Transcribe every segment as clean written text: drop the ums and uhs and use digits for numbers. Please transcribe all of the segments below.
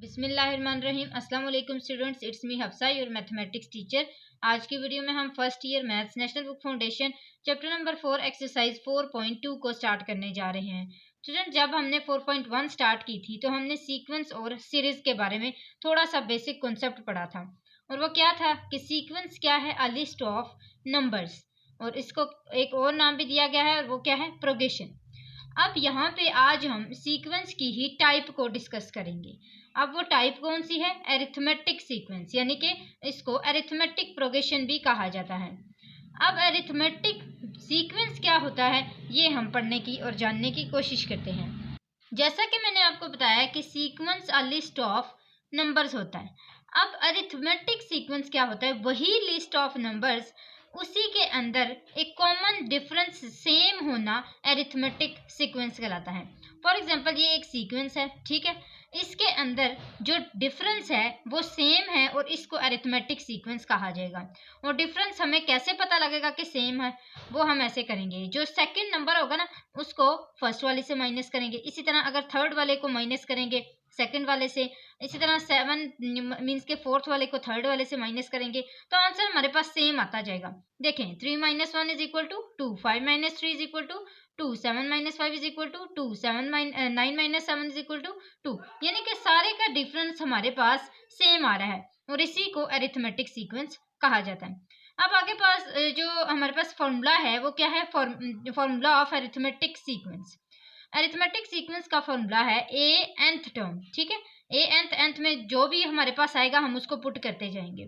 बिस्मिल्लाहिर्रहमानिर्रहीम। अस्सलाम वालेकुम students, it's me Hafsa, your mathematics teacher. आज की वीडियो में हम first year maths national book foundation chapter number 4 exercise 4.2 को स्टार्ट करने जा रहे हैं। स्टूडेंट, जब हमने 4.1 स्टार्ट की थी तो हमने सीक्वेंस और सीरीज के बारे में थोड़ा सा बेसिक कॉन्सेप्ट पढ़ा था, और वो क्या था कि सीक्वेंस क्या है, अ लिस्ट ऑफ नंबर्स, और इसको एक और नाम भी दिया गया है और वो क्या है, प्रोग्रेशन। अब यहाँ पे आज हम सीक्वेंस की ही टाइप को डिस्कस करेंगे। अब वो टाइप कौन सी है, अरिथमेटिक सीक्वेंस, यानी कि इसको अरिथमेटिक प्रोग्रेशन भी कहा जाता है। अब अरिथमेटिक सीक्वेंस क्या होता है ये हम पढ़ने की और जानने की कोशिश करते हैं। जैसा कि मैंने आपको बताया कि sequence a list of numbers होता है। अब अरिथमेटिक सीक्वेंस क्या होता है, वही लिस्ट ऑफ नंबर्स, उसी के अंदर एक कॉमन डिफरेंस सेम होना अरिथमेटिक सीक्वेंस कहलाता है। फॉर एग्जांपल ये एक सीक्वेंस है, ठीक है, इसके अंदर जो डिफरेंस है वो सेम है और इसको अरिथमेटिक सीक्वेंस कहा जाएगा। और डिफरेंस हमें कैसे पता लगेगा कि सेम है, वो हम ऐसे करेंगे, जो सेकंड नंबर होगा ना उसको फर्स्ट वाले से माइनस करेंगे, इसी तरह अगर थर्ड वाले को माइनस करेंगे सेकंड वाले से, इसी तरह 7 मीन्स के फोर्थ वाले को थर्ड वाले से माइनस करेंगे तो आंसर हमारे पास सेम आता जाएगा। देखें, 3 - 1 is equal to 2, 5 - 3 is equal to 2, 7 - 5 is equal to 2, 9 - 7 is equal to 2, यानी कि सारे का डिफरेंस हमारे पास सेम आ रहा है और इसी को अरिथमेटिक सीक्वेंस कहा जाता है। अब आगे पास जो हमारे पास फॉर्मूला है वो क्या है, formula of arithmetic sequence. Arithmetic sequence का फॉर्मूला है ए nth टर्म, ठीक है, ए nth में जो भी हमारे पास आएगा हम उसको पुट करते जाएंगे।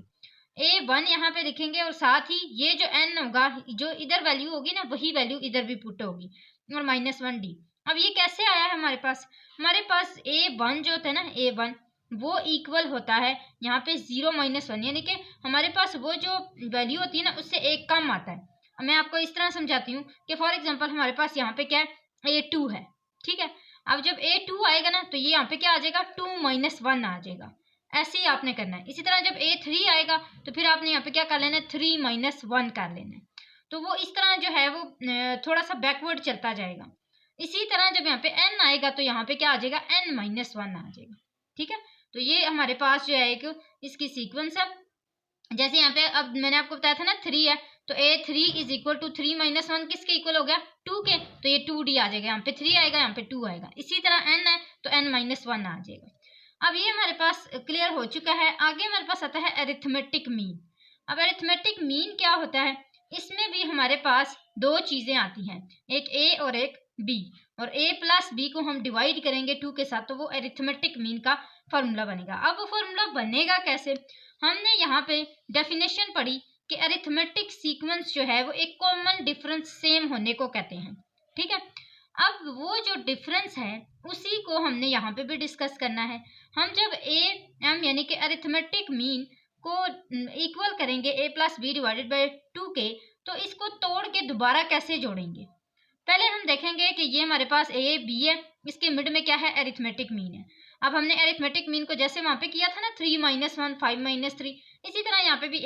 A1 यहाँ पे लिखेंगे और साथ ही ये जो n होगा, जो इधर वैल्यू होगी ना वही वैल्यू इधर भी पुट होगी, और -1d। अब ये कैसे आया है हमारे पास A1 जो होता है ना, A1 वो इक्वल होता है यहाँ पे 0 - 1, यानी कि हमारे पास वो जो वैल्यू होती है ना उससे एक कम आता है। अब मैं आपको इस तरह समझाती हूँ कि फॉर एग्जाम्पल हमारे पास यहाँ पे क्या है, A2 है, ठीक है। अब जब A2 आएगा ना तो ये यहाँ पे क्या आ जाएगा, 2 - 1 आ जाएगा। ऐसे ही आपने करना है। इसी तरह जब A3 आएगा तो फिर आपने यहाँ पे क्या कर लेना है, 3 - 1 कर लेना है। तो वो इस तरह जो है वो थोड़ा सा बैकवर्ड चलता जाएगा। इसी तरह जब यहाँ पे n आएगा तो यहाँ पे क्या आ जाएगा, n - 1 आ जाएगा, ठीक है। तो ये हमारे पास जो है एक इसकी सीक्वेंस है। जैसे यहाँ पे अब मैंने आपको बताया था ना 3 है, तो A3 इज इक्वल टू 3 - 1 किसके इक्वल हो गया, 2 के, तो ये 2d आ जाएगा, यहाँ पे 3 आएगा यहाँ पे 2 आएगा। इसी तरह n है तो n - 1 आ जाएगा। अब ये हमारे पास क्लियर हो चुका है। आगे हमारे पास आता है अरिथमेटिक मीन। अब अरिथमेटिक मीन क्या होता है, इसमें भी हमारे पास दो चीजें आती हैं, एक a और एक b, और a प्लस b को हम डिवाइड करेंगे 2 के साथ तो वो अरिथमेटिक मीन का फॉर्मूला बनेगा। अब वो फॉर्मूला बनेगा कैसे, हमने यहाँ पे डेफिनेशन पढ़ी कि अरिथमेटिक सीक्वेंस जो है वो एक कॉमन डिफरेंस सेम होने को कहते हैं, ठीक है। अब वो जो डिफरेंस है उसी को हमने यहाँ पे भी डिस्कस करना है। हम जब ए एम यानी कि अरिथमेटिक मीन को इक्वल करेंगे a plus B divided by 2 के, तो इसको तोड़ के दोबारा कैसे जोड़ेंगे। पहले हम देखेंगे कि ये हमारे पास ए बी है, इसके मिड में क्या है, अरिथमेटिक मीन है। अब हमने अरिथमेटिक मीन को जैसे वहां पे किया था ना 3 - 1 5 - 3, इसी तरह यहाँ पे भी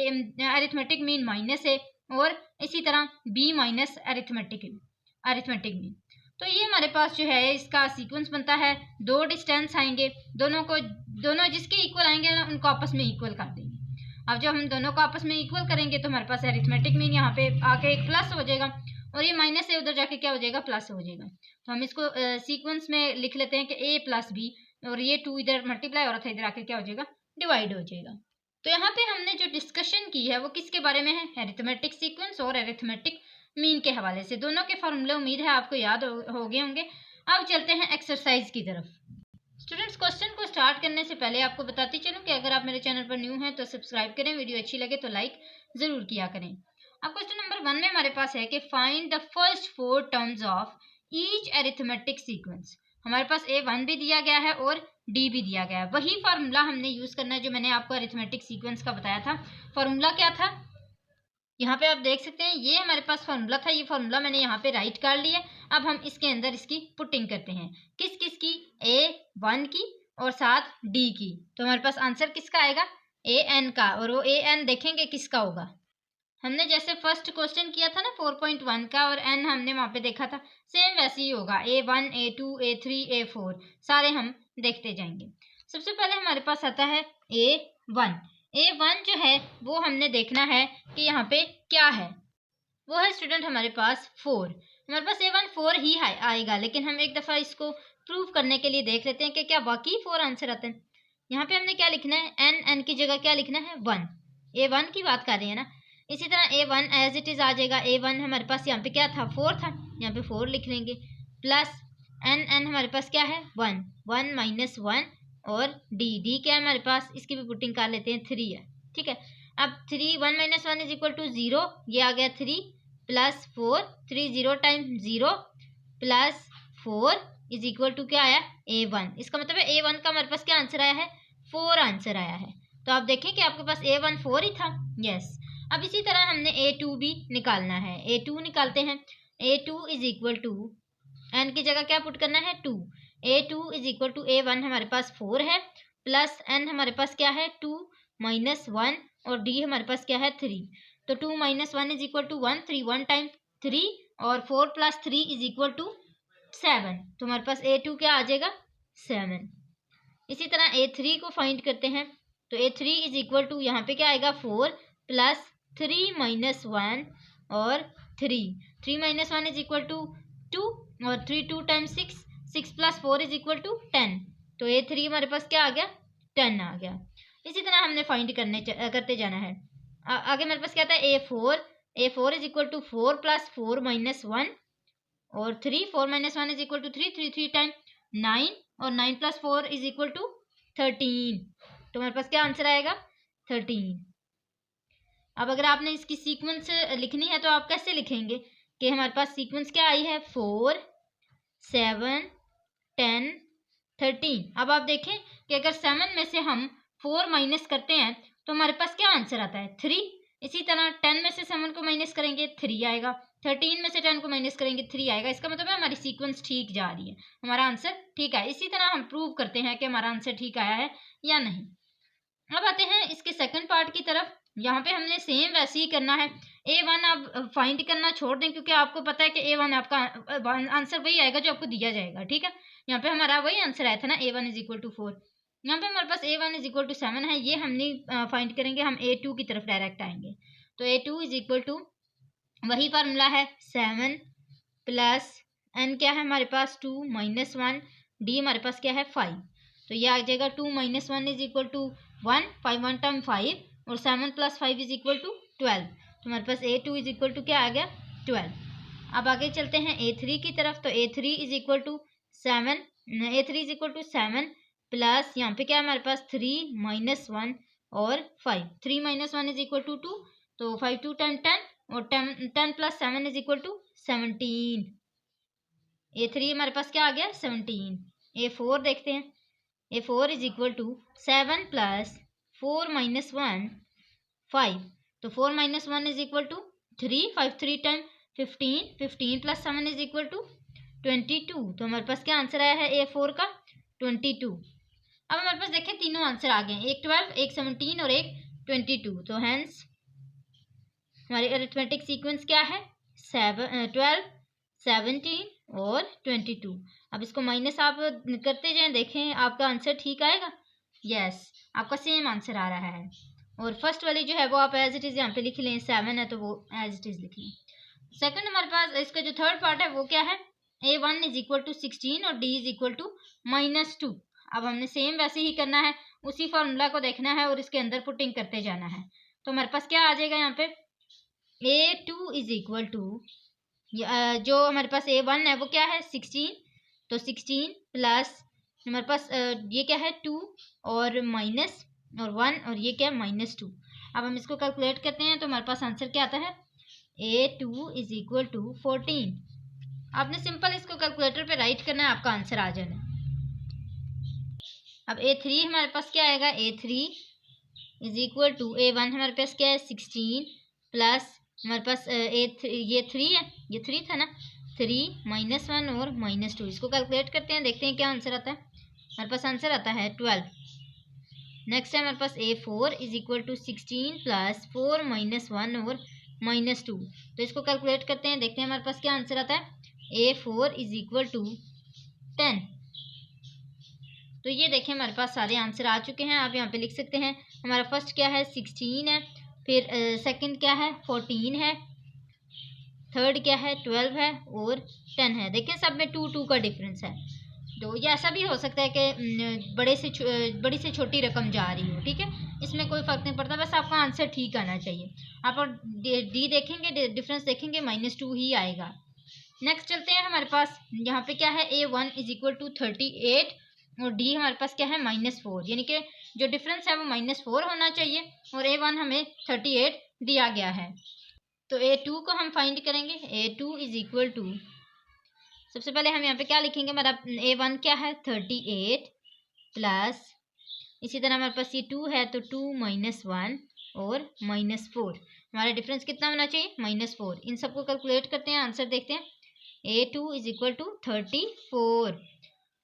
अरिथमेटिक मीन माइनस है और इसी तरह b माइनस अरिथमेटिक मीन। तो ये हमारे पास जो है इसका सीक्वेंस बनता है। दो डिस्टेंस आएंगे, दोनों जिसके इक्वल आएंगे ना उनको आपस में इक्वल कर देंगे। अब जब हम दोनों को आपस में इक्वल करेंगे तो हमारे पास अरिथमेटिक मीन यहाँ पे आके एक प्लस हो जाएगा और ये माइनस से उधर जाके क्या हो जाएगा, प्लस हो जाएगा। तो हम इसको सीक्वेंस में लिख लेते हैं कि a प्लस बी, और ये 2 इधर मल्टीप्लाई हो रहा था, इधर आके क्या हो जाएगा, डिवाइड हो जाएगा। तो यहाँ पे हमने जो डिस्कशन की है वो किसके बारे में है, अरिथमेटिक सीक्वेंस और अरिथमेटिक मीन के हवाले से। दोनों के फॉर्मूले उम्मीद है आपको याद हो गए होंगे। अब चलते हैं एक्सरसाइज की तरफ। स्टूडेंट्स, क्वेश्चन को स्टार्ट करने से पहले आपको बताती चलूं कि अगर आप मेरे चैनल पर न्यू हैं तो सब्सक्राइब करें, वीडियो अच्छी लगे तो लाइक जरूर किया करें। अब क्वेश्चन नंबर 1 में हमारे पास है कि find the first 4 terms of each arithmetic sequence. हमारे पास A1 भी दिया गया है और D भी दिया गया है। वही फार्मूला हमने यूज करना है जो मैंने आपको अरिथमेटिक सीक्वेंस का बताया था। फार्मूला क्या था, यहाँ पे आप देख सकते हैं, ये हमारे पास फार्मूला था, ये फार्मूला मैंने यहाँ पे राइट कर लिया। अब हम इसके अंदर इसकी पुटिंग करते हैं, किस किस की, A1 की और साथ D की। तो हमारे पास आंसर किसका आएगा, AN का, और वो AN देखेंगे किसका होगा। हमने जैसे फर्स्ट क्वेश्चन किया था ना 4.1 का, और n हमने वहां पे देखा था, सेम वैसे ही होगा, A1 A2 A3 A4 सारे हम देखते जाएंगे। सबसे पहले हमारे पास आता है A1। A1 जो है वो हमने देखना है कि यहाँ पे क्या है। वो है स्टूडेंट हमारे पास 4। हमारे पास A1 4 ही आएगा, लेकिन हम एक दफ़ा इसको प्रूव करने के लिए देख लेते हैं कि क्या वाकई 4 आंसर आता है। यहाँ पे हमने क्या लिखना है, n की जगह क्या लिखना है 1। A1 की बात कर रहे हैं ना। इसी तरह A1 एज इट इज़ आ जाएगा। A1 हमारे पास यहाँ पे क्या था, 4 था, यहाँ पे 4 लिख लेंगे। प्लस n हमारे पास क्या है 1, 1 माइनस 1 और d क्या है हमारे पास, इसकी भी पुटिंग कर लेते हैं 3 है। ठीक है, अब 3 1 माइनस 1 इज इक्वल टू 0, ये आ गया 3 plus 4, 3 0 time 0 plus 4 is equal to क्या आया A1। इसका मतलब है A1 का हमारे पास क्या आंसर आया है, 4 आंसर आया है। तो आप देखें कि आपके पास A1 4 ही था। यस। अब इसी तरह हमने A2 भी निकालना है। A2 निकालते हैं। A2 is equal to n की जगह क्या पुट करना है 2। A2 is equal to A1 हमारे पास 4 है प्लस n हमारे पास क्या है 2 माइनस 1 और d हमारे पास क्या है 3। तो 2 minus 1 is equal to 1, 3 1 time 3 और 4 प्लस 3 इज इक्वल टू 7। तो हमारे पास A2 क्या आ जाएगा 7। इसी तरह A3 को फाइंड करते हैं। तो A3 इज इक्वल टू यहाँ पे क्या आएगा 4 प्लस 3 माइनस 1 और 3, 3 माइनस 1 इज इक्वल टू 2 और 3 2 time 6, 6 plus 4 is equal to 10। तो A3 हमारे पास क्या आ गया 10 आ गया। इसी तरह हमने फाइंड करते जाना है। आगे हमारे पास क्या था A4 is equal to 4 plus 4 minus 1 और 3, 4 minus 1 is equal to 3, 3 3 time 9 और 9 प्लस 4 इज इक्वल टू 13। तो हमारे पास क्या आंसर आएगा 13। अब अगर आपने इसकी सीक्वेंस लिखनी है तो आप कैसे लिखेंगे कि हमारे पास सीक्वेंस क्या आई है 4 7 10 13। अब आप देखें कि अगर 7 में से हम 4 माइनस करते हैं तो हमारे पास क्या आंसर आता है 3। इसी तरह 10 में से 7 को माइनस करेंगे 3 आएगा, 13 में से 10 को माइनस करेंगे 3 आएगा। इसका मतलब है हमारी सीक्वेंस ठीक जा रही है, हमारा आंसर ठीक है। इसी तरह हम प्रूव करते हैं कि हमारा आंसर ठीक आया है या नहीं। अब आते हैं इसके सेकंड पार्ट की तरफ। यहाँ पे हमने सेम वैसे ही करना है। A1 आप फाइंड करना छोड़ दें, क्योंकि आपको पता है कि A1 आपका आंसर वही आएगा जो आपको दिया जाएगा। ठीक है, यहाँ पे हमारा वही आंसर आया था ना A1 इज इक्वल टू 4। यहाँ पे हमारे पास A1 इज इक्वल टू 7 है, ये हम नहीं फाइंड करेंगे, हम A2 की तरफ डायरेक्ट आएंगे। तो A2 इज इक्वल टू वही फार्मूला है 7 प्लस n क्या है हमारे पास 2 माइनस 1, d हमारे पास क्या है 5। तो ये आ जाएगा 2 minus 1 is equal to 1, 5 1 time 5 और 7 प्लस 5 इज इक्वल टू 12। तो हमारे पास A2 इज इक्वल टू क्या आ गया 12। अब आगे चलते हैं A3 की तरफ। तो A3 is equal to 7, A3 is equal to 7 plus यहाँ पे क्या है हमारे पास 3 माइनस 1 और 5, 3 माइनस 1 इज इक्वल टू 2। तो 5 2 टाइम 10 और 10 plus 7 is equal to 17। A3 हमारे पास क्या आ गया 17। A4 देखते हैं। A4 is equal to 7 plus 4 minus 1 5। तो 4 minus 1 is equal to 3, 5 3 time 15, 15 plus 7 is equal to 22। तो हमारे पास क्या आंसर आया है A4 का 22। अब हमारे पास देखें तीनों आंसर आ गए हैं, एक 12, एक 17 और एक 22। तो हैंस हमारी अरिथमेटिक सीक्वेंस क्या है 12, 17 और 22। अब इसको माइनस आप करते जाएं, देखें आपका आंसर ठीक आएगा। यस, आपका सेम आंसर आ रहा है। और फर्स्ट वाली जो है वो आप एज इट इज़ यहाँ पे लिख लें, 7 है तो वो एज इट इज़ लिख लें। सेकंड हमारे पास इसका जो थर्ड पार्ट है वो क्या है A1 इज इक्वल टू 16 और D इज इक्वल टू -2। अब हमने सेम वैसे ही करना है, उसी फॉर्मूला को देखना है और इसके अंदर पुटिंग करते जाना है। तो हमारे पास क्या आ जाएगा यहाँ पे A2 इज इक्वल टू जो हमारे पास A1 है वो क्या है 16। तो 16 प्लस हमारे पास ये क्या है 2 और माइनस और 1 और ये क्या है -2। अब हम इसको कैलकुलेट करते हैं तो हमारे पास आंसर क्या आता है A2 इज इक्वल टू 14। आपने सिंपल इसको कैलकुलेटर पे राइट करना है, आपका आंसर आ जाना है। अब A3 हमारे पास क्या आएगा A3 is equal to A1 हमारे पास क्या है 16 प्लस हमारे पास ये 3 है, ये 3 था ना, 3 -1 और -2। इसको कैलकुलेट करते हैं, देखते हैं क्या आंसर आता है। हमारे पास आंसर आता है 12। नेक्स्ट है हमारे पास A4 is equal to 16 plus 4 -1 और -2। तो इसको कैलकुलेट करते हैं, देखते हैं हमारे पास क्या आंसर आता है। A4 is equal to 10। तो ये देखें हमारे पास सारे आंसर आ चुके हैं। आप यहाँ पे लिख सकते हैं हमारा फर्स्ट क्या है 16 है, फिर सेकंड क्या है 14 है, थर्ड क्या है 12 है और 10 है। देखें सब में 2 2 का डिफरेंस है। तो ये ऐसा भी हो सकता है कि बड़ी से छोटी रकम जा रही हो, ठीक है, इसमें कोई फ़र्क नहीं पड़ता, बस आपका आंसर ठीक आना चाहिए। आप और डी देखेंगे, डिफरेंस देखेंगे -2 ही आएगा। नेक्स्ट चलते हैं, हमारे पास यहाँ पे क्या है A1 इज इक्वल टू 38 और डी हमारे पास क्या है -4, यानी कि जो डिफरेंस है वो -4 होना चाहिए और A1 हमें 38 दिया गया है। तो A2 को हम फाइंड करेंगे। A2 इज इक्वल टू, सबसे पहले हम यहाँ पे क्या लिखेंगे, हमारा A1 क्या है 38 प्लस, इसी तरह हमारे पास ये 2 है तो 2 - 1 और -4, हमारा डिफरेंस कितना होना चाहिए -4। इन सबको कैलकुलेट करते हैं, आंसर देखते हैं। A2 is equal to 34।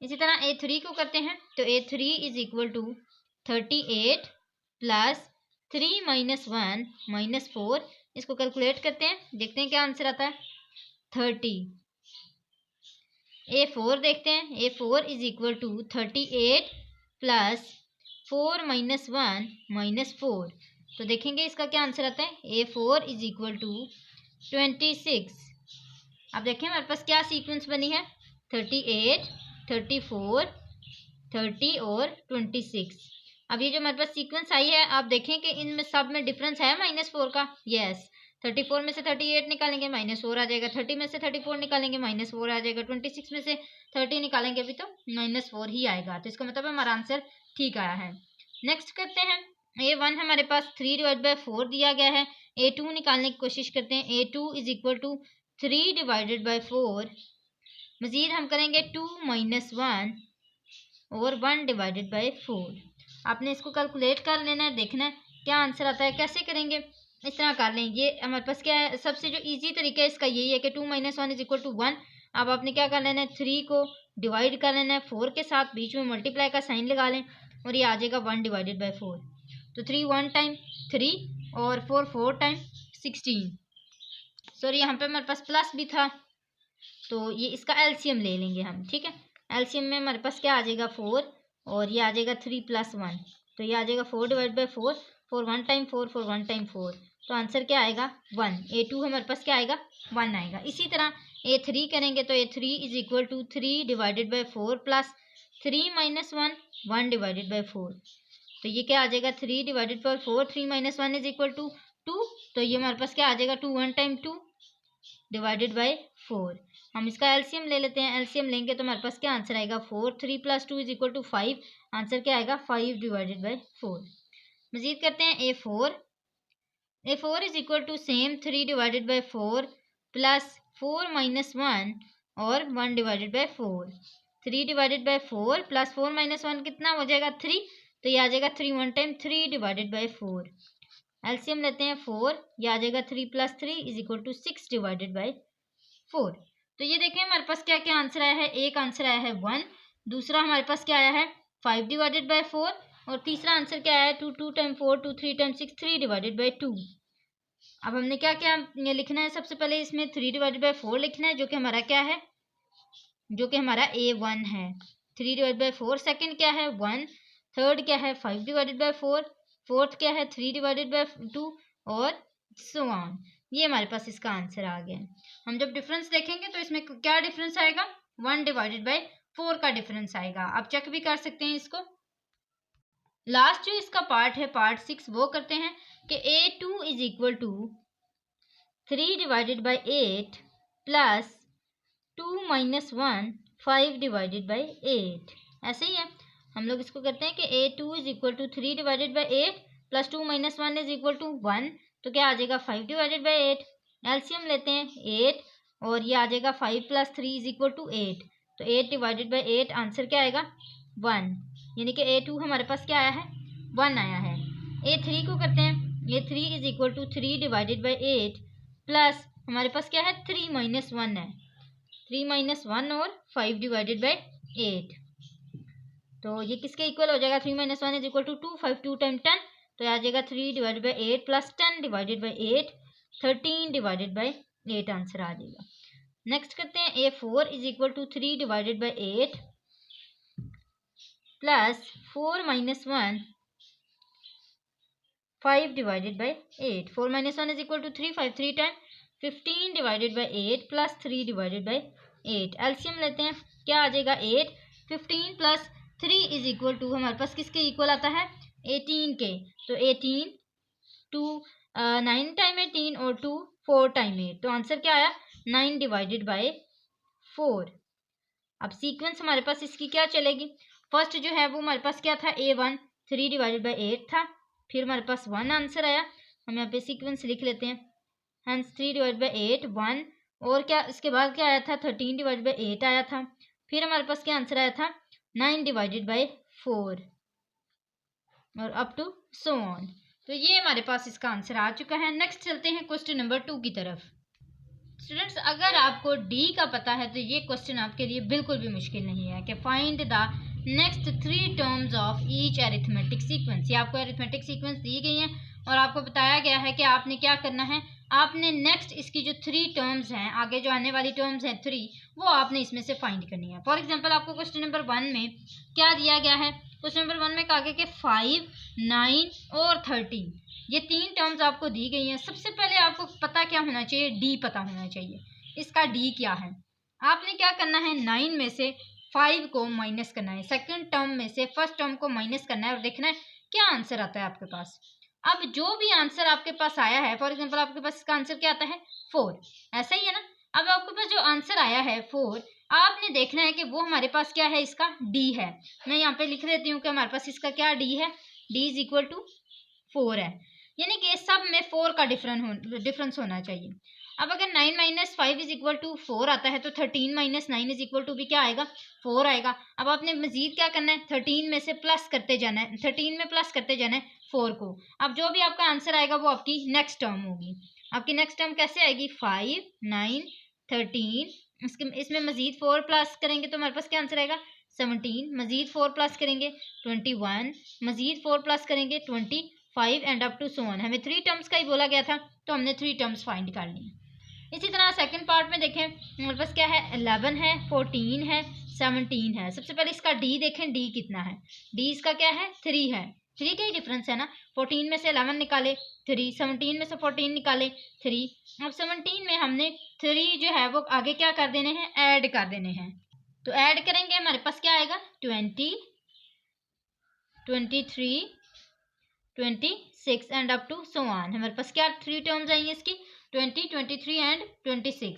इसी तरह A3 को करते हैं, तो A3 is equal to 38 plus 3 - 1 -4, इसको कैलकुलेट करते हैं, देखते हैं क्या आंसर आता है 30। A4 देखते हैं, A4 is equal to 38 plus 4 - 1 -4, तो देखेंगे इसका क्या आंसर आता है। A4 is equal to 26। अब देखें हमारे पास क्या सीक्वेंस बनी है 38, 34, 30 और 26। अब ये जो हमारे पास सीक्वेंस आई है, आप देखें कि इनमें सब में डिफरेंस है -4 का। यस, 34 में से 38 निकालेंगे -4 आ जाएगा, 30 में से 34 निकालेंगे -4 आ जाएगा, 26 में से 30 निकालेंगे अभी तो -4 ही आएगा। तो इसका मतलब हमारा आंसर ठीक आया है। नेक्स्ट करते हैं, A1 हमारे पास 3/4 दिया गया है। A2 निकालने की कोशिश करते हैं। A2 इज इक्वल टू 3/4, मज़ीद हम करेंगे 2 - 1 और 1/4। आपने इसको कैलकुलेट कर लेना है, देखना है क्या आंसर आता है। कैसे करेंगे, इस तरह कर लें। ये हमारे पास क्या है, सबसे जो इजी तरीका है इसका यही है कि 2 - 1 इज इक्वल टू 1। अब आपने क्या कर लेना है, 3 को डिवाइड कर लेना है 4 के साथ, बीच में मल्टीप्लाई का साइन लगा लें और ये आ जाएगा 1/4। तो 3 1 टाइम 3 और 4 4 टाइम 16। सॉरी, यहाँ पे हमारे पास प्लस भी था, तो ये इसका एलसीएम ले लेंगे हम, ठीक है। एलसीएम में हमारे पास क्या आ जाएगा 4 और ये आ जाएगा 3 + 1, तो ये आ जाएगा 4/4। 4 1 टाइम 4, 4 1 टाइम 4, तो आंसर क्या आएगा 1। A2 हमारे पास क्या आएगा 1 आएगा। इसी तरह A3 करेंगे, तो A3 is equal to 3/4 plus 3 - 1 1/4, तो ये क्या आ जाएगा 3/4। 3 - 1 इज इक्वल टू 2, तो ये हमारे पास क्या आ जाएगा 2 1 टाइम 2/4। हम इसका एलसीएम ले लेते हैं। एलसीएम लेंगे तो हमारे पास क्या आंसर आएगा 4। 3 + 2 इज इक्वल टू 5, आंसर क्या आएगा 5/4। मजीद करते हैं A4। A4 is equal to same 3/4 plus 4 - 1 और 1/4। 3/4 प्लस 4 - 1 कितना हो जाएगा 3, तो ये आ जाएगा 3 1 टाइम 3/4। एलसीएम लेते हैं 4, ये आ जाएगा 3 + 3 इज इक्वल टू 6/4। तो ये देखें हमारे पास क्या क्या आंसर आया है। एक आंसर आया है 1, दूसरा हमारे पास क्या आया है 5/4 और तीसरा आंसर क्या आया है 2 2 टाइम 4 2 3 टाइम 6 3/2। अब हमने क्या क्या ये लिखना है, सबसे पहले इसमें 3/4 लिखना है, जो कि हमारा क्या है, जो कि हमारा A1 है 3/4। सेकंड क्या है 1, थर्ड क्या है 5/4, फोर्थ क्या है 3/2 और सो ऑन। ये हमारे पास इसका आंसर आ गया है। हम जब डिफरेंस देखेंगे तो इसमें क्या डिफरेंस आएगा 1/4 का डिफरेंस आएगा। आप चेक भी कर सकते हैं इसको। लास्ट जो इसका पार्ट है पार्ट 6, वो करते हैं कि A2 is equal to 3/8 plus 2 - 1 5/8। ऐसे ही है, हम लोग इसको करते हैं कि A2 is equal to 3/8 plus 2 - 1 is equal to 1, तो क्या आ जाएगा 5/8। एलसीएम लेते हैं 8 और ये आ जाएगा 5 + 3 इज इक्वल टू 8, तो 8/8 आंसर क्या आएगा 1, यानी कि A2 हमारे पास क्या आया है 1 आया है। A3 को करते हैं, A3 is equal to 3/8 plus हमारे पास क्या है 3 - 1 है, 3 - 1 और 5/8, तो ये किसके इक्वल हो जाएगा 3 - 1 इज इक्वल टू 2 5 2 टाइम 10, तो आ जाएगा 3/8 प्लस 10/8 13/8 आंसर आ जाएगा। नेक्स्ट करते हैं A4 is equal to 3/8 plus 4 minus 1 5 divided by 8। 4 minus 1 is equal to 3, 5 3 time 15 divided by 8 plus 3 divided by 8। LCM लेते हैं, क्या आ जाएगा 8। 15 प्लस 3 इज इक्वल टू हमारे पास किसके इक्वल आता है 18 के। तो 18 2 9 टाइम 18 और 2 4 टाइम 8, तो आंसर क्या आया 9 डिवाइडेड बाई 4। अब सीक्वेंस हमारे पास इसकी क्या चलेगी, फर्स्ट जो है वो हमारे पास क्या था A1 3 डिवाइडेड बाई 8 था, फिर हमारे पास 1 आंसर आया। हम यहाँ पे सीक्वेंस लिख लेते हैं, हेंस 3 डिवाइडेड बाई 8 1, और क्या इसके बाद क्या आया था 13 डिवाइडेड बाई 8 आया था, फिर हमारे पास क्या आंसर आया था 9 डिवाइडेड बाई 4 और अप टू सो ऑन। तो ये हमारे पास इसका आंसर आ चुका है। नेक्स्ट चलते हैं क्वेश्चन नंबर 2 की तरफ। स्टूडेंट्स, अगर आपको डी का पता है तो ये क्वेश्चन आपके लिए बिल्कुल भी मुश्किल नहीं है कि find the next 3 terms of each arithmetic sequence. ये आपको अरिथमेटिक सीक्वेंस दी गई है और आपको बताया गया है कि आपने क्या करना है, आपने नेक्स्ट इसकी जो 3 टर्म्स हैं, आगे जो आने वाली टर्म्स हैं 3, वो आपने इसमें से फाइंड करनी है। फॉर एग्जाम्पल आपको क्वेश्चन नंबर 1 में क्या दिया गया है, क्वेश्चन नंबर 1 में कहा गया कि 5 9 और 13, ये 3 टर्म्स आपको दी गई हैं। सबसे पहले आपको पता क्या होना चाहिए, डी पता होना चाहिए। इसका डी क्या है, आपने क्या करना है 9 में से 5 को माइनस करना है, सेकंड टर्म में से फर्स्ट टर्म को माइनस करना है और देखना है क्या आंसर आता है आपके पास। अब जो भी आंसर आपके पास आया है, फॉर एग्जांपल आपके पास इसका आंसर क्या आता है 4, ऐसा ही है ना। अब आपके पास जो आंसर आया है 4, आपने देखना है कि वो हमारे पास क्या है, इसका डी है। मैं यहाँ पे लिख देती हूँ कि हमारे पास इसका क्या डी है, डी इज इक्वल टू 4 है, यानी कि सब में 4 का डिफरेंस होना चाहिए। अब अगर 9 माइनस 5 इज इक्वल टू 4 आता है तो 13 माइनस 9 इज इक्वल टू भी क्या आएगा 4 आएगा। अब आपने मजीद क्या करना है, 13 में से प्लस करते जाना है, 13 में प्लस करते जाना है 4 को। अब जो भी आपका आंसर आएगा वो आपकी नेक्स्ट टर्म होगी। आपकी नेक्स्ट टर्म कैसे आएगी, 5 9 13, इसमें मजीद 4 प्लस करेंगे तो हमारे पास क्या आंसर आएगा 17, मजीद 4 प्लस करेंगे 21, मजीद 4 प्लस करेंगे 25 and up to so on. हमें 3 टर्म्स का ही बोला गया था तो हमने 3 टर्म्स फाइंड कर ली। इसी तरह सेकंड पार्ट में देखें, हमारे पास क्या है 11 है 14 है 17 है। सबसे पहले इसका डी देखें, डी कितना है, डी इसका क्या है 3 है, 3 का ही डिफरेंस है ना। 14 में से 11 निकाले 3, 17 में से 14 निकाले 3। अब 17 में हमने 3 जो है वो आगे क्या कर देने हैं, ऐड कर देने हैं। तो ऐड करेंगे हमारे पास क्या आएगा 20 23 26 and up to so on. हमारे पास क्या 3 टर्म्स आई हैं इसकी 20 23 एंड 26।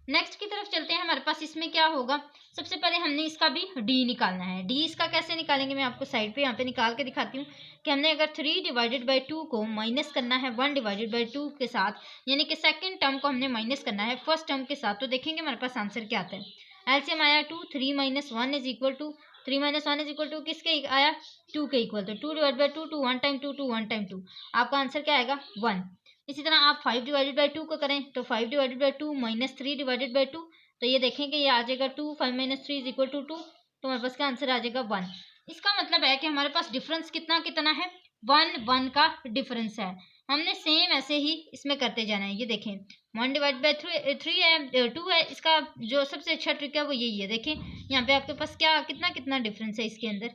नेक्स्ट की तरफ चलते हैं, हमारे पास इसमें क्या होगा, सबसे पहले हमने इसका भी डी निकालना है। डी इसका कैसे निकालेंगे, मैं आपको साइड पे यहाँ पे निकाल के दिखाती हूँ कि हमने अगर 3 डिवाइडेड बाई 2 को माइनस करना है 1 डिवाइडेड बाई 2 के साथ, यानी कि सेकंड टर्म को हमने माइनस करना है फर्स्ट टर्म के साथ, तो देखेंगे हमारे पास आंसर क्या आता है। एलसीएम आया 2, 3 minus 1 is equal to 3 minus 1 is equal to किसके आया 2 के इक्वल, तो 2 डिवाइड बाई 2 2 1 टाइम 2 2 1 टाइम 2, आपका आंसर क्या आएगा 1। इसी तरह आप 5 डिवाइडेड बाई 2 को करें तो 5 divided by 2 minus 3 divided by 2, तो ये देखेंगे ये आ जाएगा 2, 5 माइनस 3 इज इक्वल टू 2, तो हमारे पास का आंसर आ जाएगा 1। इसका मतलब है कि हमारे पास डिफरेंस कितना कितना है 1 1 का डिफरेंस है। हमने सेम ऐसे ही इसमें करते जाना है। ये देखें 1 डिवाइड बाई 3 है 2 है, इसका जो सबसे अच्छा ट्रिक है वो यही है। देखें यहाँ पे आपके पास क्या कितना कितना डिफरेंस है इसके अंदर,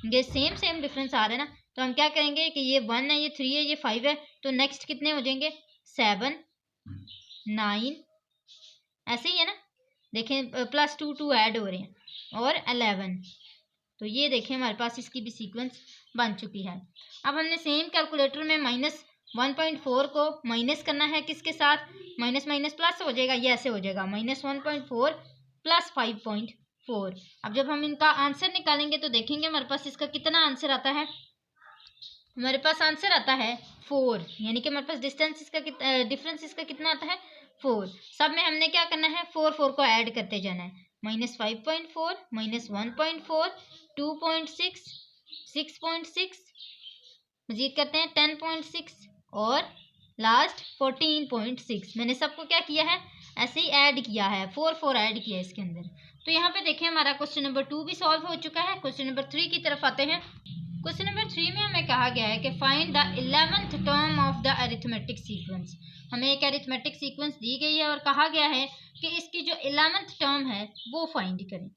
ये सेम डिफरेंस आ रहा है ना। तो हम क्या करेंगे कि ये 1 है, ये 3 है, ये 5 है, तो नेक्स्ट कितने हो जाएंगे 7 9, ऐसे ही है ना। देखें प्लस 2 2 ऐड हो रहे हैं और 11, तो ये देखें हमारे पास इसकी भी सीक्वेंस बन चुकी है। अब हमने सेम कैलकुलेटर में माइनस 1.4 को माइनस करना है किसके साथ, माइनस माइनस प्लस हो जाएगा, ये ऐसे हो जाएगा माइनस 1.4 प्लस 5.4। अब जब हम इनका आंसर निकालेंगे तो देखेंगे हमारे पास इसका कितना आंसर आता है, हमारे पास आंसर आता है 4, यानी कि हमारे पास डिफरेंस इसका कितना आता है 4। सब में हमने क्या करना है 4 4 को ऐड करते जाना है, माइनस 5.4 माइनस 1.4 2.6 6.6, मजीद करते हैं 10.6 और लास्ट 14.6। मैंने सबको क्या किया है ऐसे ही ऐड किया है, 4 4 ऐड किया है इसके अंदर। तो यहाँ पे देखें हमारा क्वेश्चन नंबर 2 भी सॉल्व हो चुका है। क्वेश्चन नंबर 3 की तरफ आते हैं। क्वेश्चन नंबर 3 में हमें कहा गया है कि find the 11th term of the arithmetic sequence. हमें एक अरिथमेटिक सीक्वेंस दी गई है और कहा गया है कि इसकी जो 11th टर्म है वो फाइंड करें।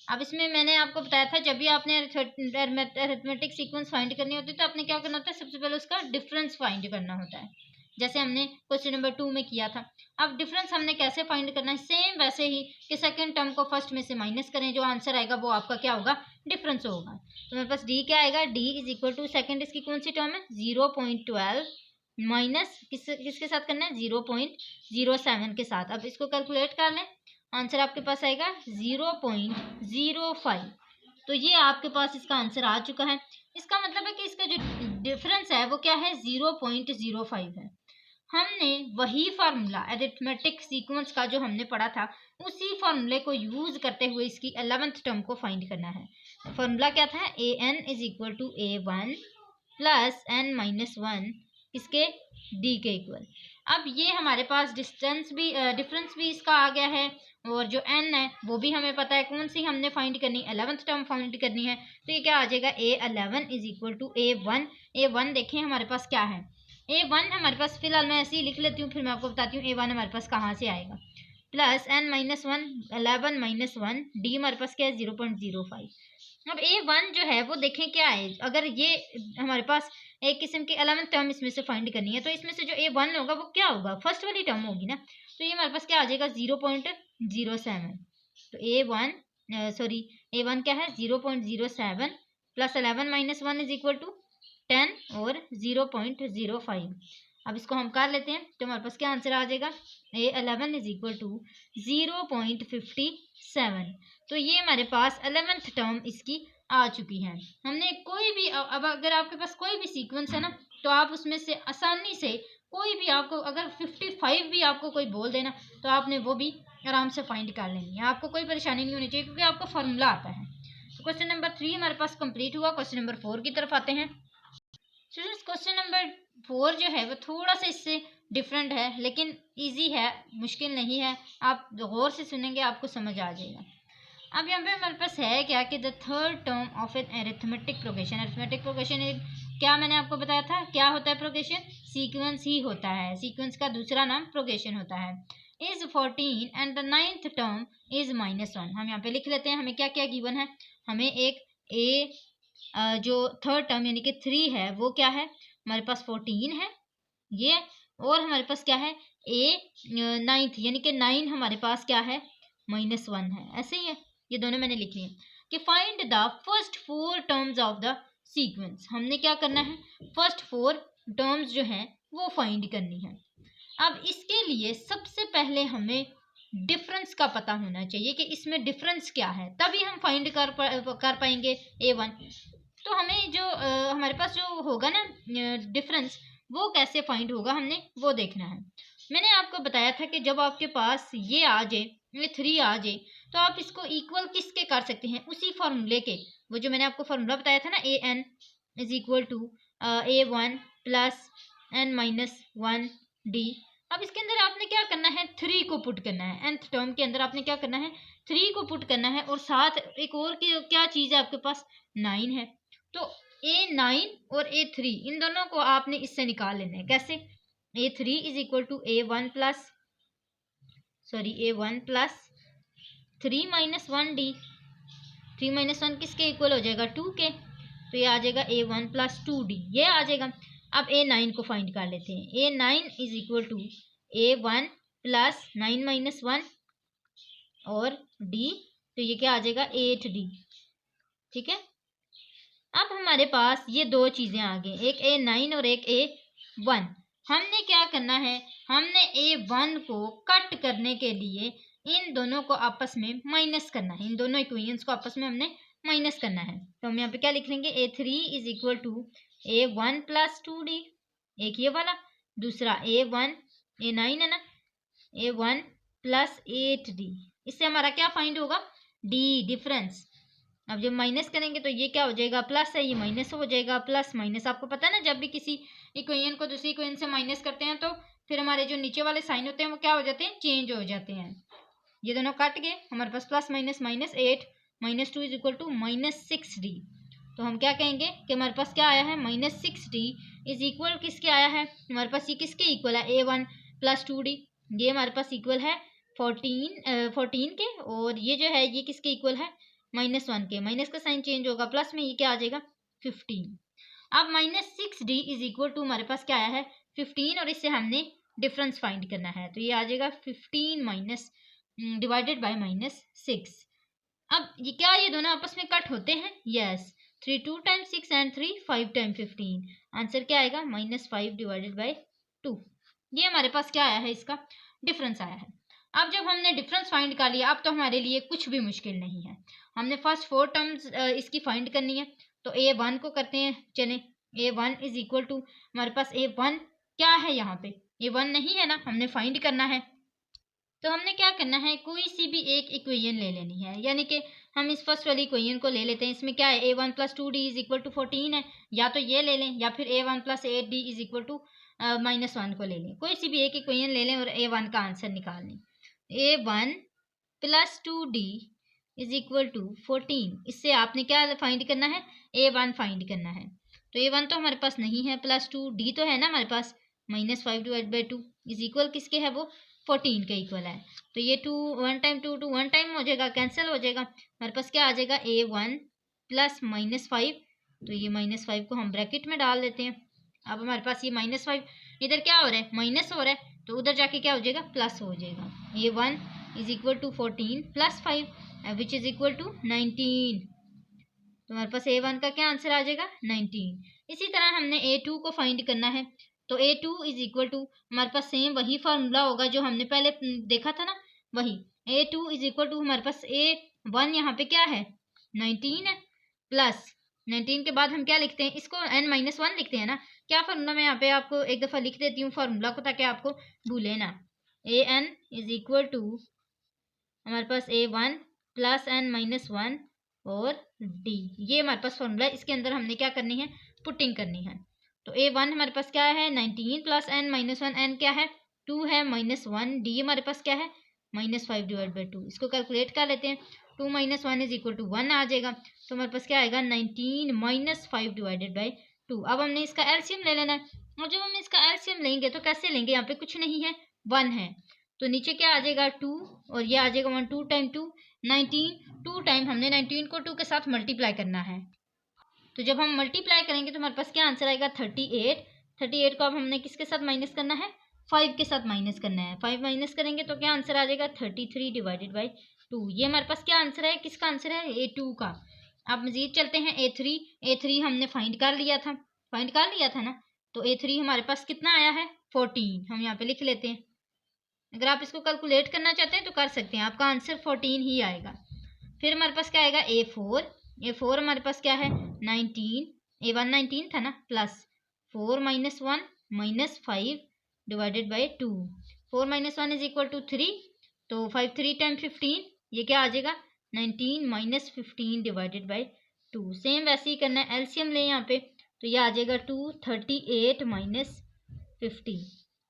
अब इसमें मैंने आपको बताया था जब भी आपने अरिथमेटिक सीक्वेंस फाइंड करनी होती है तो आपने क्या करना होता है, सबसे पहले उसका डिफरेंस फाइंड करना होता है, जैसे हमने क्वेश्चन नंबर 2 में किया था। अब डिफरेंस हमने कैसे फाइंड करना है, सेम वैसे ही कि सेकंड टर्म को फर्स्ट में से माइनस करें, जो आंसर आएगा वो आपका क्या होगा, डिफरेंस होगा। तो मेरे पास डी क्या आएगा, D is equal to second इसकी कौन सी टर्म है 0.12 माइनस किसके साथ करना है 0.07 के साथ। अब इसको कैलकुलेट कर लें, आंसर आपके पास आएगा 0.05। तो ये आपके पास इसका आंसर आ चुका है। इसका मतलब है कि इसका जो डिफरेंस है वो क्या है 0.05 है। हमने वही फार्मूला अरिथमेटिक सीक्वेंस का जो हमने पढ़ा था उसी फार्मूले को यूज करते हुए इसकी 11th टर्म को फाइंड करना है। फार्मूला क्या था, A N is equal to A1 plus n minus 1 इसके डी के इक्वल। अब ये हमारे पास डिफरेंस भी इसका आ गया है, और जो n है वो भी हमें पता है, कौन सी हमने फाइंड करनी, 11th टर्म फाइंड करनी है। तो ये क्या आ जाएगा, A11 is equal to A1। A1 देखें हमारे पास क्या है, A1 हमारे पास, फिलहाल मैं ऐसे ही लिख लेती हूँ फिर मैं आपको बताती हूँ A1 हमारे पास कहाँ से आएगा, plus n minus 1 11 minus 1 D हमारे पास क्या है 0.05। अब A1 जो है वो देखें क्या है, अगर ये हमारे पास एक किस्म की 11th टर्म इसमें से फाइंड करनी है तो इसमें से जो A1 होगा वो क्या होगा, फर्स्ट वाली टर्म होगी ना। तो ये हमारे पास क्या आ जाएगा 0.07। तो A1 क्या है 0.07 plus 11 minus 1 is equal to 10 और 0.05। अब इसको हम कर लेते हैं तो हमारे पास क्या आंसर आ जाएगा, A11 इज इक्वल टू 0.57। तो ये हमारे पास 11th टर्म इसकी आ चुकी है। हमने कोई भी, अब अगर आपके पास कोई भी सीक्वेंस है ना तो आप उसमें से आसानी से कोई भी, आपको अगर 55 भी आपको कोई बोल देना तो आपने वो भी आराम से फाइंड कर लेनी है, आपको कोई परेशानी नहीं होनी चाहिए क्योंकि आपको फार्मूला आता है। तो क्वेश्चन नंबर 3 हमारे पास कंप्लीट हुआ। क्वेश्चन नंबर 4 की तरफ आते हैं। स्टूडेंट्स क्वेश्चन नंबर 4 जो है वो थोड़ा सा इससे डिफरेंट है लेकिन इजी है, मुश्किल नहीं है, आप गौर से सुनेंगे आपको समझ आ जाएगा। अब यहाँ पे हमारे पास है क्या कि the third term of an arithmetic progression. Arithmetic progression क्या मैंने आपको बताया था, क्या होता है प्रोग्रेशन, सीक्वेंस ही होता है, सीक्वेंस का दूसरा नाम प्रोग्रेशन होता है। Is 14 and the 9th term is -1। हम यहाँ पे लिख लेते हैं हमें क्या क्या गिवन है, हमें एक जो थर्ड टर्म यानी कि 3 है वो क्या है, हमारे पास 14 है ये, और हमारे पास क्या है A9th यानी कि 9 हमारे पास क्या है -1 है, ऐसे ही है। ये दोनों मैंने लिख लिए कि find the first 4 terms of the sequence. हमने क्या करना है, फर्स्ट 4 टर्म्स जो हैं वो फाइंड करनी है। अब इसके लिए सबसे पहले हमें डिफरेंस का पता होना चाहिए कि इसमें डिफरेंस क्या है, तभी हम फाइंड कर पाएंगे A1। तो हमें जो हमारे पास जो होगा ना डिफरेंस, वो कैसे फाइंड होगा हमने वो देखना है। मैंने आपको बताया था कि जब आपके पास ये आ जाए, ये 3 आ जाए, तो आप इसको इक्वल किसके कर सकते हैं, उसी फार्मूले के, वो जो मैंने आपको फार्मूला बताया था ना AN is equal to A1 plus n minus 1 D. अब इसके अंदर आपने क्या करना है, 3 को पुट करना है, nth टर्म के अंदर आपने क्या करना है 3 को पुट करना है, और साथ एक और क्या चीज़ है आपके पास 9 है। तो A9 और A3 इन दोनों को आपने इससे निकाल लेना है, कैसे, A3 is equal to A1 plus 3 minus 1 D. 3 minus 1 किसके इक्वल हो जाएगा 2 के, तो ये आ जाएगा A1 प्लस 2D, ये आ जाएगा। अब A9 को फाइंड कर लेते हैं, A9 is equal to A1 plus 9 minus 1 और D, तो ये क्या आ जाएगा 8D। ठीक है, अब हमारे पास ये दो चीज़ें आ गई, एक A9 और एक A1। हमने क्या करना है, हमने A1 को कट करने के लिए इन दोनों को आपस में माइनस करना है, इन दोनों इक्वेशंस को आपस में हमने माइनस करना है। तो हम यहाँ पे क्या लिख लेंगे, A3 is equal to A1 plus 2D, एक ये वाला, दूसरा A1 A9 है ना, A1 प्लस 8D। इससे हमारा क्या फाइंड होगा, D डिफरेंस। अब जब माइनस करेंगे तो ये क्या हो जाएगा, प्लस है, ये माइनस हो जाएगा, प्लस माइनस आपको पता है ना, जब भी किसी इक्वेशन को दूसरी इक्वेशन से माइनस करते हैं तो फिर हमारे जो नीचे वाले साइन होते हैं वो क्या हो जाते हैं, चेंज हो जाते हैं। ये दोनों कट गए, हमारे पास plus minus -8 -2 is equal to -6D। तो हम क्या कहेंगे कि हमारे पास क्या आया है, -6D इज इक्वल किसके आया है, हमारे पास ये किसके इक्वल है, A1 प्लस 2D, ये हमारे पास इक्वल है 14 के, और ये जो है ये किसके इक्वल है -1 के, माइनस का साइन चेंज होगा, प्लस में ये क्या आ जाएगा 15। अब -6d इज इक्वल टू हमारे पास क्या आया है 15 और इससे हमने डिफरेंस फाइंड करना है, तो ये आ जाएगा 15 माइनस डिवाइडेड बाय -6। अब ये क्या ये दोनों आपस में कट होते हैं? Yes. 3 2 time 6 and 3 5 time 15। Answer क्या आएगा -5 डिवाइडेड बाय 2। ये हमारे पास क्या आया है, इसका डिफरेंस आया है। अब जब हमने डिफरेंस फाइंड कर लिया, अब तो हमारे लिए कुछ भी मुश्किल नहीं है। हमने फर्स्ट 4 टर्म्स इसकी फाइंड करनी है, तो A1 को करते हैं। चले, A1 इज इक्वल टू हमारे पास A1 क्या है, यहाँ पे A1 नहीं है ना, हमने फाइंड करना है। तो हमने क्या करना है, कोई सी भी एक इक्वेशन ले लेनी है, यानी कि हम इस फर्स्ट वाली इक्वेशन को ले लेते हैं। इसमें क्या है, A1 plus 2D is equal to 14 है, या तो ये ले लें या फिर A1 plus 8D is equal to -1 को ले लें। कोई सी भी एक इक्वेशन ले लें और A1 का आंसर निकाल लें। A1 plus 2D is equal to 14, इससे आपने क्या फाइंड करना है, A1 फाइंड करना है। तो A1 तो हमारे पास नहीं है, प्लस 2D तो है ना हमारे पास, -5 डिवाइड बाई 2 इज इक्वल किसके है, वो 14 के इक्वल है। तो ये 2 1 टाइम 2 2 1 टाइम हो जाएगा, कैंसिल हो जाएगा। हमारे पास क्या आ जाएगा, A1 प्लस -5। तो ये -5 को हम ब्रैकेट में डाल देते हैं। अब हमारे पास ये -5 इधर क्या हो रहा है, माइनस हो रहा है, तो उधर जाके क्या हो जाएगा, प्लस हो जाएगा। A1 is equal to 14 plus 5 which is equal to 19। तो हमारे पास A1 का क्या आंसर आ जाएगा, 19। इसी तरह हमने A2 को फाइंड करना है, तो A2 इज इक्वल टू हमारे पास सेम वही फार्मूला होगा जो हमने पहले देखा था ना, वही। A2 इज इक्वल टू हमारे पास A1 यहाँ पे क्या है, 19 है, प्लस 19 के बाद हम क्या लिखते हैं, इसको n-1 लिखते हैं ना। क्या फार्मूला, मैं यहाँ पे आपको एक दफ़ा लिख देती हूँ फार्मूला को, ताकि आपको भूले ना। an इज इक्वल टू हमारे पास A1 प्लस n-1 और d, ये हमारे पास फार्मूला है। इसके अंदर हमने क्या करनी है, पुटिंग करनी है। तो A1 हमारे पास क्या है, 19 प्लस n-1, n क्या है 2 है, -1, d हमारे पास क्या है -5 डिवाइड बाई 2। इसको कैलकुलेट कर लेते हैं, 2 - 1 इज इक्वल टू 1 आ जाएगा। तो हमारे पास क्या आएगा, 19 -5 डिवाइडेड बाई 2। अब हमने इसका एलसीएम ले लेना है, और जब हम इसका एलसीएम लेंगे तो कैसे लेंगे, यहाँ पे कुछ नहीं है, 1 है, तो नीचे क्या आ जाएगा 2, और ये आ जाएगा 1, 2 टाइम 2 19, 2 टाइम हमने 19 को 2 के साथ मल्टीप्लाई करना है। तो जब हम मल्टीप्लाई करेंगे तो हमारे पास क्या आंसर आएगा, 38। 38 को अब हमने किसके साथ माइनस करना है, 5 के साथ माइनस करना है। 5 माइनस करेंगे तो क्या आंसर आ जाएगा, 33 डिवाइडेड बाई 2। ये हमारे पास क्या आंसर है, किसका आंसर है, A2 का। अब मजीद चलते हैं, A3 हमने फाइंड कर लिया था ना। तो A3 हमारे पास कितना आया है, 14। हम यहाँ पे लिख लेते हैं। अगर आप इसको कैलकुलेट करना चाहते हैं तो कर सकते हैं, आपका आंसर 14 ही आएगा। फिर हमारे पास क्या आएगा, A4 हमारे पास क्या है 19, A1 19 था ना, plus 4 - 1 -5 divided by 2। 4 - 1 is equal to 3, तो 5 3 टाइम 15, ये क्या आ जाएगा 19 -15 डिवाइडेड बाई 2। सेम वैसे ही करना है, एलसीएम ले यहाँ पे, तो ये आ जाएगा 238 -50।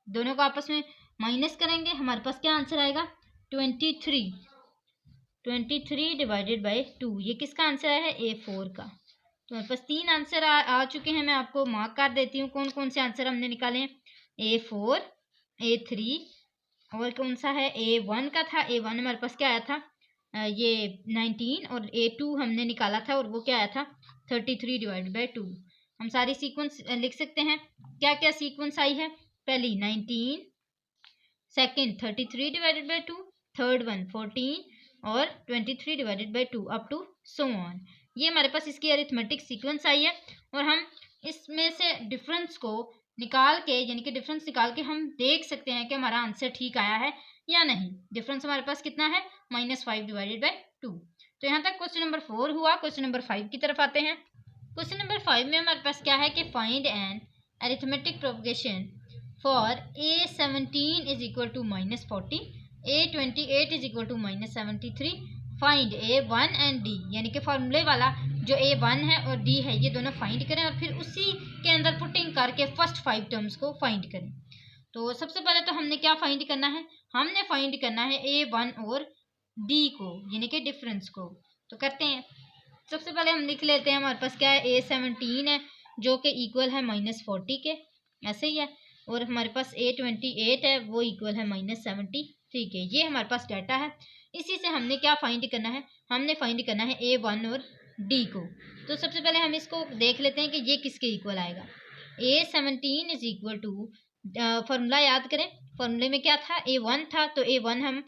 दोनों को आपस में माइनस करेंगे, हमारे पास क्या आंसर आएगा 23 डिवाइडेड बाई 2। ये किसका आंसर है, A4 का। तो हमारे पास 3 आंसर आ चुके हैं। मैं आपको मार्क कर देती हूँ कौन कौन से आंसर हमने निकाले हैं, A4, A3 और कौन सा है, A1 का था। A1 हमारे पास क्या आया था, ये 19, और A2 हमने निकाला था और वो क्या आया था 33 डिवाइडेड बाई 2। हम सारी सीक्वेंस लिख सकते हैं, क्या क्या सीक्वेंस आई है, पहली 19, second 33 divided by 2, third one 14 और 23 divided by 2 up to so on. ये हमारे पास इसकी अरिथमेटिक सीक्वेंस आई है, और हम इसमें से डिफरेंस को निकाल के, यानी कि डिफरेंस निकाल के हम देख सकते हैं कि हमारा आंसर ठीक आया है या नहीं। डिफरेंस हमारे पास कितना है, -5 डिवाइडेड बाई 2। तो यहाँ तक क्वेश्चन नंबर 4 हुआ। क्वेश्चन नंबर 5 की तरफ आते हैं। क्वेश्चन नंबर 5 में हमारे पास क्या है कि find an arithmetic propagation for A17 is equal to -40, A28 is equal to -73, find A1 and D, यानी कि फार्मूले वाला जो A1 है और D है ये दोनों फाइंड करें, और फिर उसी के अंदर पुटिंग करके फर्स्ट 5 टर्म्स को फाइंड करें। तो सबसे पहले तो हमने क्या फाइंड करना है, हमने फाइंड करना है A1 और D को, यानी कि डिफरेंस को। तो करते हैं, सबसे पहले हम लिख लेते हैं, हमारे पास क्या है A17 है जो कि इक्वल है -40 के, ऐसे ही है, और हमारे पास A28 है वो इक्वल है -73 ठीक है, ये हमारे पास डाटा है। इसी से हमने क्या फाइंड करना है, हमने फाइंड करना है A1 और D को। तो सबसे पहले हम इसको देख लेते हैं कि ये किसके इक्वल आएगा। A17 is equal to, formula याद करें, फॉर्मूले में क्या था, A1 था, तो A1 हम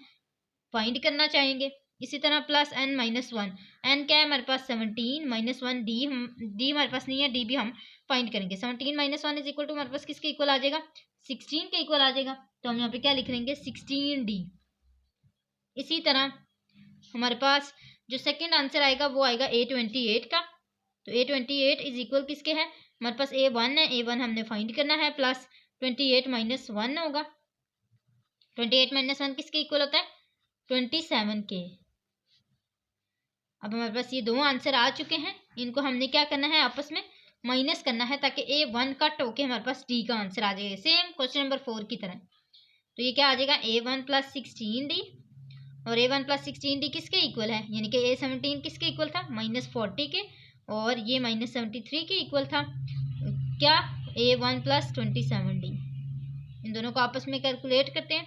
फाइंड करना चाहेंगे। इसी तरह plus n minus one, n क्या है हमारे पास 17 माइनस वन, डी हमारे पास नहीं है, डी भी हम फाइंड करेंगे। 17 minus one is equal to हमारे पास किसके इक्वल आ जाएगा, 16 के इक्वल आ जाएगा। तो हम यहाँ पे क्या लिख लेंगे, 16D। इसी तरह हमारे पास जो सेकंड आंसर आएगा वो आएगा A28 का। तो A28 इज इक्वल किसके है, हमारे पास A1 है, A1 हमने फाइंड करना है, प्लस 28 माइनस वन होगा। 28 माइनस वन किसके इक्वल होता है, 27 के। अब हमारे पास ये दो आंसर आ चुके हैं, इनको हमने क्या करना है, आपस में माइनस करना है, ताकि A1 कट होके हमारे पास D का आंसर आ जाएगा, सेम क्वेश्चन नंबर 4 की तरह। तो ये क्या आ जाएगा, A1 प्लस 16D, और A1 प्लस 16D किसके इक्वल है, यानी कि A17 किसके इक्वल था, -40 के, और ये -73 के इक्वल था क्या, A1 प्लस 27D। इन दोनों को आपस में कैलकुलेट करते हैं,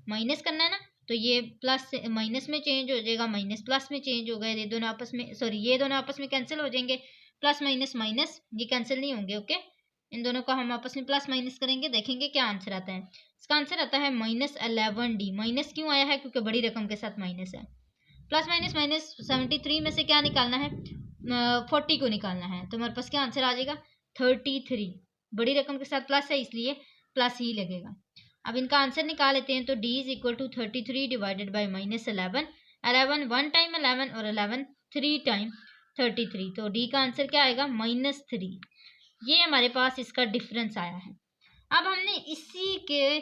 माइनस करना है ना, तो ये प्लस से माइनस में चेंज हो जाएगा, माइनस प्लस में चेंज हो गए, ये दोनों आपस में, सॉरी ये दोनों आपस में कैंसिल हो जाएंगे, प्लस माइनस माइनस ये कैंसिल नहीं होंगे। ओके, इन दोनों को हम आपस में प्लस माइनस करेंगे, देखेंगे क्या आंसर आता है। इसका आंसर आता है -11D। माइनस क्यों आया है, क्योंकि बड़ी रकम के साथ माइनस है। प्लस माइनस माइनस 73 में से क्या निकालना है, 40 को निकालना है, तो हमारे पास क्या आंसर आ जाएगा, 33। बड़ी रकम के साथ प्लस है इसलिए प्लस ही लगेगा। अब इनका आंसर निकाल लेते हैं, तो D is equal to 33 divided by -11। 11 one time 11 और 11 3 टाइम 33, तो D का आंसर क्या आएगा, -3। ये हमारे पास इसका डिफरेंस आया है। अब हमने इसी के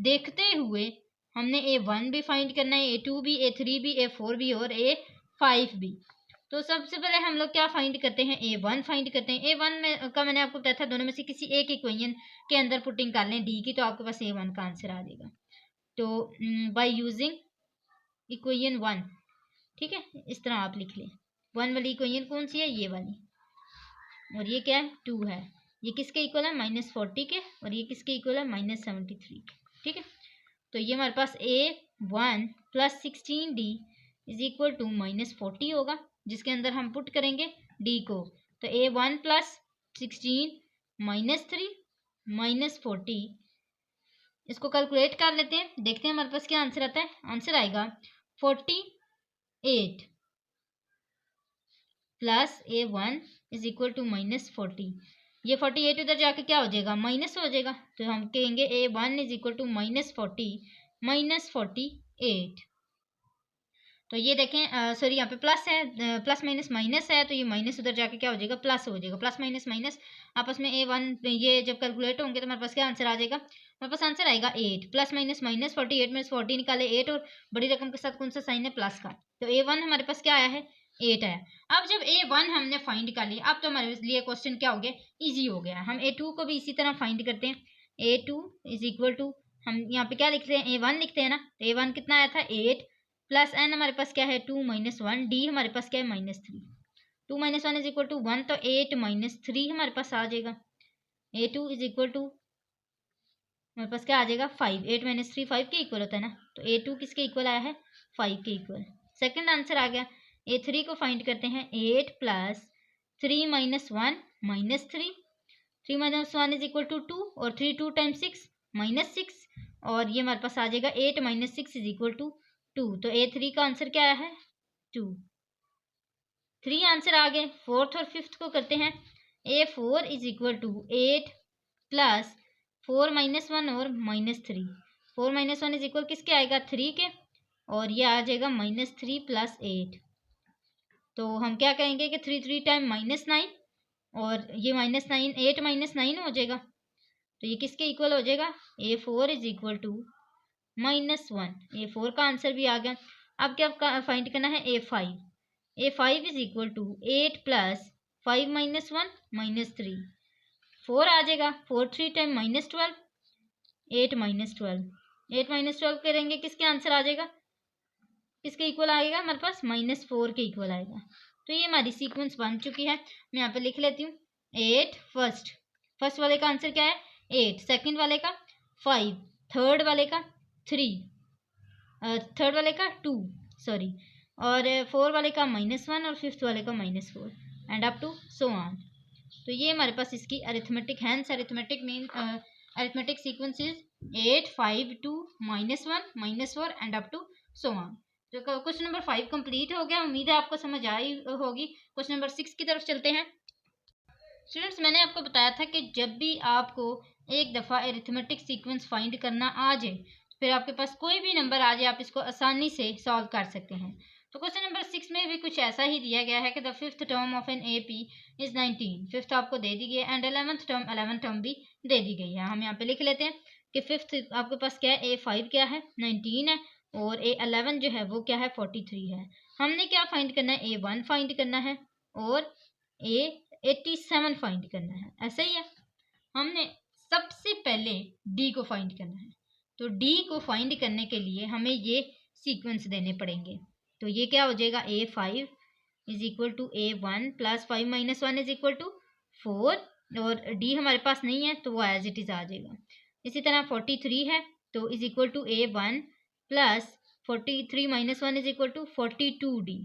देखते हुए हमने A1 भी फाइंड करना है, A2 भी, A3 भी, A4 भी और A5 भी। तो सबसे पहले हम लोग क्या फाइंड करते हैं, A1 फाइंड करते हैं। A1 में का मैंने आपको बताया था, दोनों में से किसी एक इक्वेशन के अंदर पुटिंग कर लें D की, तो आपके पास A1 का आंसर आ जाएगा। तो बाय यूजिंग इक्वेशन 1, ठीक है, इस तरह आप लिख लें। 1 वाली इक्वेशन कौन सी है, ये वाली, और ये क्या है, 2 है। ये किसके इक्वल है, -40 के, और ये किसके इक्वल है, -73 के। ठीक है, तो ये हमारे पास A1 plus 16D is equal to -40 होगा, जिसके अंदर हम पुट करेंगे D को। तो A1 प्लस 16 -3 -40, इसको कैलकुलेट कर लेते हैं, देखते हैं हमारे पास क्या आंसर आता है। आंसर आएगा 48 plus A1 is equal to -40। ये 48 उधर जाके क्या हो जाएगा, माइनस हो जाएगा, तो हम कहेंगे A1 इज इक्वल टू -40 -48। तो ये देखें, सॉरी यहाँ पे प्लस है, प्लस माइनस माइनस है, तो ये माइनस उधर जाके क्या हो जाएगा, प्लस हो जाएगा। प्लस माइनस माइनस आपस में A1 ये जब कैलकुलेट होंगे तो हमारे पास क्या आंसर आ जाएगा, हमारे पास आंसर आएगा 8 प्लस माइनस माइनस 48 में 40 निकाले 8, और बड़ी रकम के साथ कौन सा साइन है, प्लस का, तो A1 हमारे पास क्या आया है, 8 आया। अब जब A1 हमने फाइंड कर लिया, अब तो हमारे लिए क्वेश्चन क्या हो गया, ईजी हो गया। हम A2 को भी इसी तरह फाइंड करते हैं। A2 इज इक्वल टू, हम यहाँ पे क्या लिखते हैं, A1 लिखते हैं ना, तो A1 कितना आया था, 8 प्लस n हमारे पास क्या है, 2 माइनस 1, D हमारे पास क्या है, -3। 2 माइनस 1 इज इक्वल टू 1, तो 8 -3 हमारे पास आ जाएगा। A2 इज इक्वल टू हमारे पास क्या आ जाएगा, 5। 8 माइनस 3 5 के इक्वल होता है ना, तो A2 किसके इक्वल आया है, 5 के इक्वल। सेकंड आंसर आ गया। A3 को फाइंड करते हैं, 8 plus 3 minus 1 -3। 3 minus 1 is equal to 2, और 3 2 टाइम 6 -6, और ये हमारे पास आ जाएगा 8 माइनस 6 इज इक्वल टू 2। तो A3 का आंसर क्या आया है, 2। 3 आंसर आ गए। फोर्थ और फिफ्थ को करते हैं। A4 is equal to 8 plus 4 minus 1 और -3। 4 माइनस 1 इज इक्वल किसके आएगा, 3 के, और ये आ जाएगा -3 प्लस 8। तो हम क्या कहेंगे कि 3 3 टाइम -9, और ये -9 8 -9 हो जाएगा, तो ये किसके इक्वल हो जाएगा, A4 is equal to -1। A4 का आंसर भी आ गया। अब क्या फाइंड करना है, A5। A5 is equal to 8 plus 5 minus 1 -3। 4 आ जाएगा, 4 3 टाइम -12, 8 -12। 8 -12 करेंगे, किसके आंसर आ जाएगा, किसके इक्वल आएगा, हमारे पास -4 के इक्वल आएगा। तो ये हमारी सीक्वेंस बन चुकी है। मैं यहाँ पे लिख लेती हूँ। 8 फर्स्ट वाले का आंसर क्या है, 8, सेकंड वाले का 5, थर्ड वाले का 3, थर्ड वाले का 2 सॉरी, और 4 वाले का -1 और फिफ्थ वाले का -4 and up to so on. तो ये हमारे पास इसकी arithmetic, hence arithmetic mean arithmetic sequence is 8 5 2 -1 -4 and up to so on. तो क्वेश्चन नंबर 5 कंप्लीट हो गया। उम्मीद है आपको समझ आई होगी। क्वेश्चन नंबर 6 की तरफ चलते हैं। स्टूडेंट्स, मैंने आपको बताया था कि जब भी आपको एक दफ़ा अरिथमेटिक सीक्वेंस फाइंड करना आ जाए, फिर आपके पास कोई भी नंबर आ जाए, आप इसको आसानी से सॉल्व कर सकते हैं। तो क्वेश्चन नंबर 6 में भी कुछ ऐसा ही दिया गया है कि the fifth term of an A P is 19। Fifth आपको दे दी गई है एंड 11th टर्म भी दे दी गई है। हम यहाँ पे लिख लेते हैं कि फिफ्थ आपके पास क्या है, A5 क्या है 19 है, और A11 जो है वो क्या है 43 है। हमने क्या फाइंड करना है, A1 फाइंड करना है और A87 फाइंड करना है। ऐसा ही है, हमने सबसे पहले D को फाइंड करना है। तो D को फाइंड करने के लिए हमें ये सीक्वेंस देने पड़ेंगे। तो ये क्या हो जाएगा, A5 is equal to A1 plus 5 - 1 is equal to 4, और D हमारे पास नहीं है तो वो एज इट इज आ जाएगा। इसी तरह 43 है तो is equal to A1 plus 43 - 1 is equal to 42D,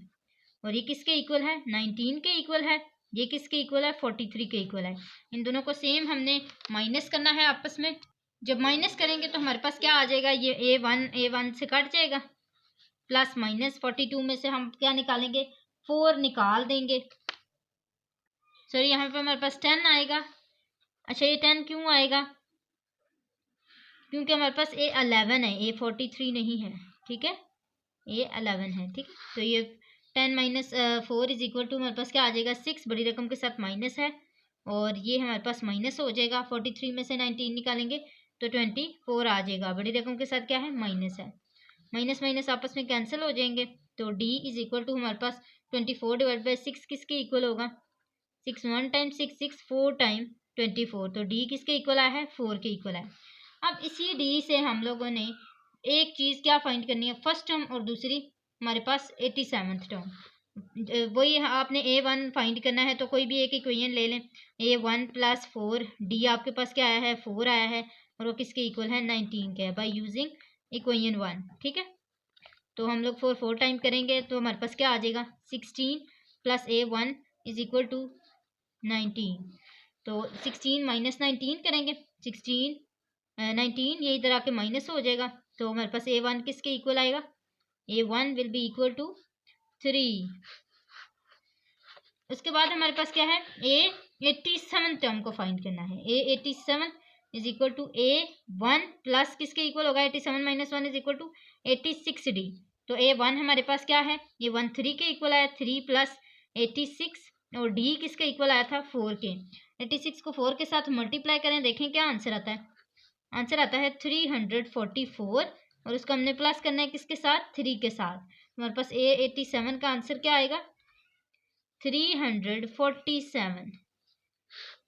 और ये किसके इक्वल है, 19 के इक्वल है। ये किसके इक्वल है, 43 के इक्वल है। इन दोनों को सेम हमने माइनस करना है आपस में। जब माइनस करेंगे तो हमारे पास क्या आ जाएगा, ये A1 से कट जाएगा, प्लस माइनस 42 में से हम क्या निकालेंगे, 4 निकाल देंगे। सॉरी, यहाँ पे हमारे पास 10 आएगा। अच्छा, ये 10 क्यों आएगा, क्योंकि हमारे पास A11 है, A43 नहीं है, ठीक है, A11 है, ठीक है। तो ये 10 - 4 इज इक्वल टू हमारे पास क्या आ जाएगा, 6 बड़ी रकम के साथ माइनस है, और ये हमारे पास माइनस हो जाएगा। 43 में से 19 निकालेंगे तो 24 आ जाएगा, बड़ी रकम के साथ क्या है, माइनस है। माइनस माइनस आपस में कैंसिल हो जाएंगे, तो D इज इक्वल टू हमारे पास 24 डिवाइड बाई 6 किसके इक्वल होगा, 6 1 टाइम 6 6 4 टाइम 24, तो D किसके इक्वल आया है, 4 के इक्वल है। अब इसी D से हम लोगों ने एक चीज़ क्या फाइंड करनी है, फर्स्ट टर्म और दूसरी हमारे पास 87th टर्म। वही आपने A1 फाइंड करना है तो कोई भी एक इक्वेशन ले लें, A1 प्लस 4, D आपके पास क्या आया है, 4 आया है, और वो किसके इक्वल है, 19 के है, बाई यूजिंग इक्वेशन 1, ठीक है। तो हम लोग 4 टाइम करेंगे तो हमारे पास क्या आ जाएगा, 16 plus A1 is equal to 19। तो 16 - 19 करेंगे, 19 ये इधर आके माइनस हो जाएगा, तो हमारे पास A1 किसके इक्वल आएगा, A1 will be equal to 3। उसके बाद हमारे पास क्या है, A87 टर्म को फाइंड करना है। A87 is equal to A1 plus किसके इक्वल होगा, 87 - 1 इज इक्वल टू 86D। तो A1 हमारे पास क्या है, A1 3 के इक्वल आया, 3 प्लस 86, और D किसके इक्वल आया था, 4 के। 86 को 4 के साथ मल्टीप्लाई करें, देखें क्या आंसर आता है। आंसर आता है 344, और उसको हमने प्लस करना है किसके साथ, 3 के साथ। हमारे पास A87 का आंसर क्या आएगा, 347।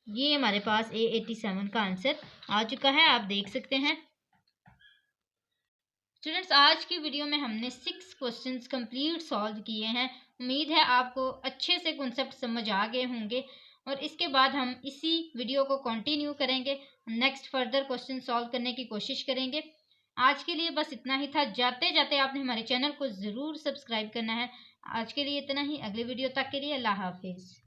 ये हमारे पास A87 का आंसर आ चुका है, आप देख सकते हैं। स्टूडेंट्स, आज की वीडियो में हमने 6 क्वेश्चंस कंप्लीट सॉल्व किए हैं। उम्मीद है आपको अच्छे से कॉन्सेप्ट समझ आ गए होंगे, और इसके बाद हम इसी वीडियो को कंटिन्यू करेंगे, नेक्स्ट फर्दर क्वेश्चन सॉल्व करने की कोशिश करेंगे। आज के लिए बस इतना ही था। जाते जाते आपने हमारे चैनल को ज़रूर सब्सक्राइब करना है। आज के लिए इतना ही, अगले वीडियो तक के लिए अल्लाह हाफिज़।